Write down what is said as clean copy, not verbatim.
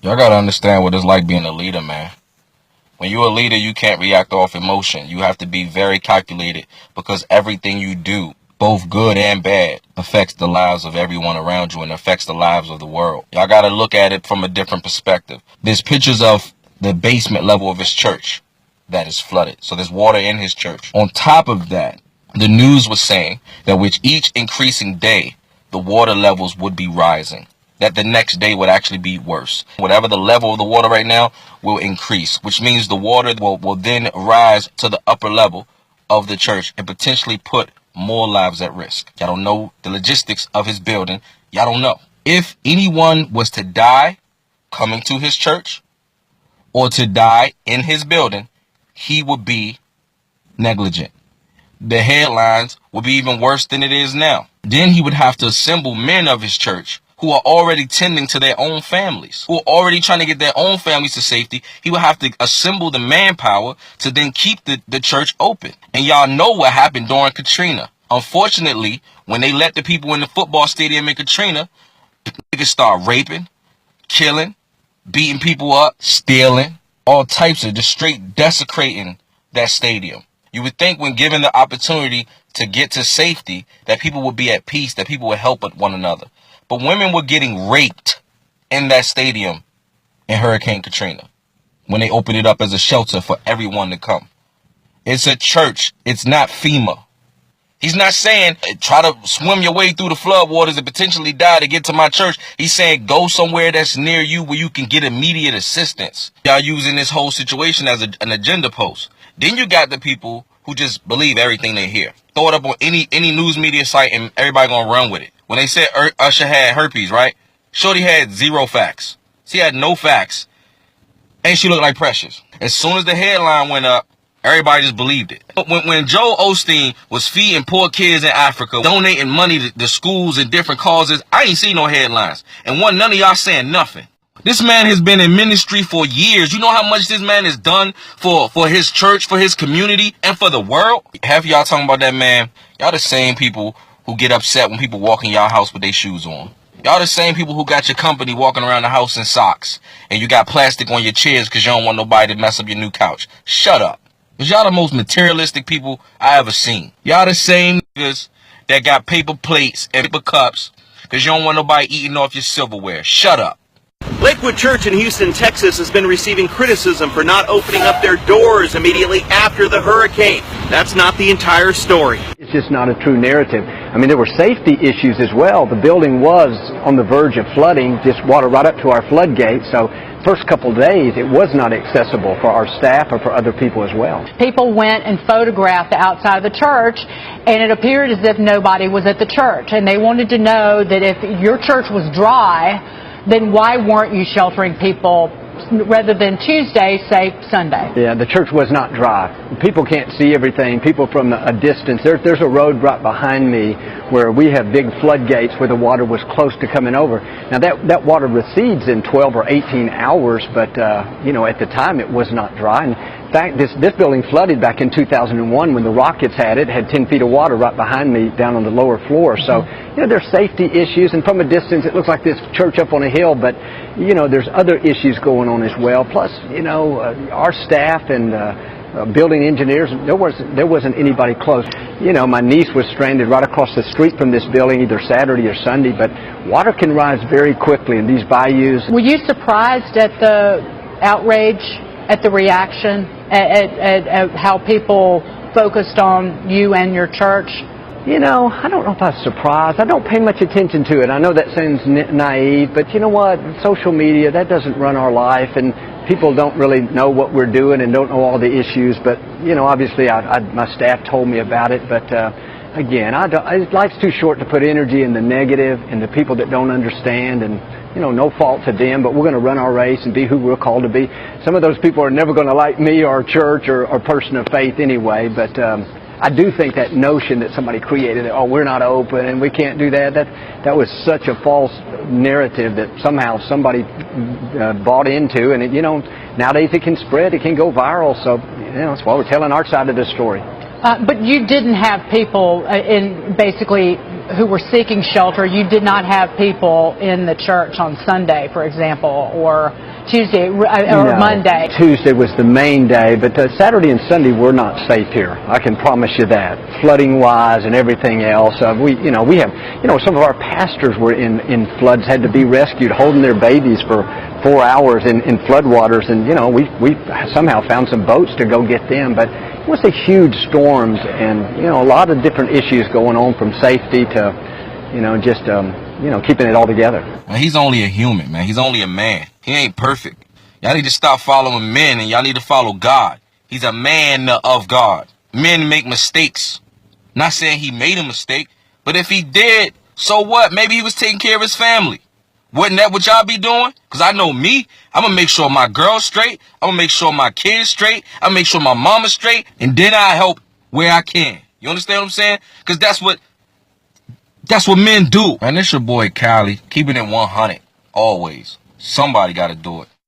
Y'all gotta understand what it's like being a leader, man. When you're a leader, you can't react off emotion. You have to be very calculated because everything you do, both good and bad, affects the lives of everyone around you and affects the lives of the world. Y'all gotta look at it from a different perspective. There's pictures of the basement level of his church that is flooded. So there's water in his church. On top of that, the news was saying that with each increasing day, the water levels would be rising. That the next day would actually be worse. Whatever the level of the water right now will increase, which means the water will then rise to the upper level of the church and potentially put more lives at risk. Y'all don't know the logistics of his building. Y'all don't know. If anyone was to die coming to his church or to die in his building, he would be negligent. The headlines would be even worse than it is now. Then he would have to assemble men of his church who are already tending to their own families, who are already trying to get their own families to safety. He would have to assemble the manpower to then keep the church open. And y'all know what happened during Katrina. Unfortunately, when they let the people in the football stadium in Katrina, the niggas start raping, killing, beating people up, stealing, all types of just straight desecrating that stadium. You would think when given the opportunity to get to safety that people would be at peace, that people would help one another. But women were getting raped in that stadium in Hurricane Katrina when they opened it up as a shelter for everyone to come. It's a church. It's not FEMA. He's not saying try to swim your way through the floodwaters and potentially die to get to my church. He's saying go somewhere that's near you where you can get immediate assistance. Y'all using this whole situation as an agenda post. Then you got the people who just believe everything they hear. Throw it up on any news media site and everybody gonna run with it. When they said Usher had herpes, right? Shorty had 0 facts. She had no facts. And she looked like Precious. As soon as the headline went up, everybody just believed it. When Joel Osteen was feeding poor kids in Africa, donating money to schools and different causes, I ain't seen no headlines. And none of y'all saying nothing. This man has been in ministry for years. You know how much this man has done for his church, for his community, and for the world? Half of y'all talking about that man, y'all the same people who get upset when people walk in y'all house with their shoes on. Y'all the same people who got your company walking around the house in socks. And you got plastic on your chairs because you don't want nobody to mess up your new couch. Shut up. Because y'all the most materialistic people I ever seen. Y'all the same niggas that got paper plates and paper cups because you don't want nobody eating off your silverware. Shut up. Lakewood Church in Houston, Texas has been receiving criticism for not opening up their doors immediately after the hurricane. That's not the entire story. It's just not a true narrative. I mean, there were safety issues as well. The building was on the verge of flooding, just water right up to our floodgate. So first couple days, it was not accessible for our staff or for other people as well. People went and photographed the outside of the church, and it appeared as if nobody was at the church. And they wanted to know that if your church was dry, then why weren't you sheltering people rather than Tuesday, say Sunday? Yeah, the church was not dry. People can't see everything. People from a distance. There's a road right behind me where we have big floodgates where the water was close to coming over. Now that water recedes in 12 or 18 hours, but you know, at the time it was not dry. And in fact, this building flooded back in 2001 when the Rockets had 10 feet of water right behind me down on the lower floor. So, you know, there's safety issues, and from a distance it looks like this church up on a hill, but, you know, there's other issues going on as well. Plus, you know, our staff and building engineers, there wasn't anybody close. You know, my niece was stranded right across the street from this building either Saturday or Sunday, but water can rise very quickly in these bayous. Were you surprised at the outrage, at the reaction, at how people focused on you and your church? You know, I don't know if I was surprised. I don't pay much attention to it. I know that sounds naive, but you know what? Social media, that doesn't run our life, and people don't really know what we're doing and don't know all the issues. But, you know, obviously my staff told me about it. But, again, life's too short to put energy in the negative and the people that don't understand, and, you know, no fault to them, but we're going to run our race and be who we're called to be. Some of those people are never going to like me or our church or person of faith anyway, but I do think that notion that somebody created, that, oh, we're not open and we can't do that was such a false narrative that somehow somebody bought into, and, you know, nowadays it can spread, it can go viral, so, you know, that's why we're telling our side of the story. But you didn't have people basically who were seeking shelter. You did not have people in the church on Sunday, for example, or Tuesday or No, Monday? Tuesday was the main day, but Saturday and Sunday we're not safe here. I can promise you that. Flooding wise and everything else, we have some of our pastors were in floods, had to be rescued, holding their babies for 4 hours in floodwaters, and we somehow found some boats to go get them. But it was a huge storms, and a lot of different issues going on, from safety to just keeping it all together. Man, he's only a human, man. He's only a man. He ain't perfect. Y'all need to stop following men, and y'all need to follow God. He's a man of God. Men make mistakes. Not saying he made a mistake, but if he did, so what? Maybe he was taking care of his family. Wouldn't that what y'all be doing? Because I know me. I'm going to make sure my girl's straight. I'm going to make sure my kid's straight. I'm going to make sure my mama's straight. And then I help where I can. You understand what I'm saying? Because that's what men do. And it's your boy, Cali, keeping it 100. Always. Somebody got to do it.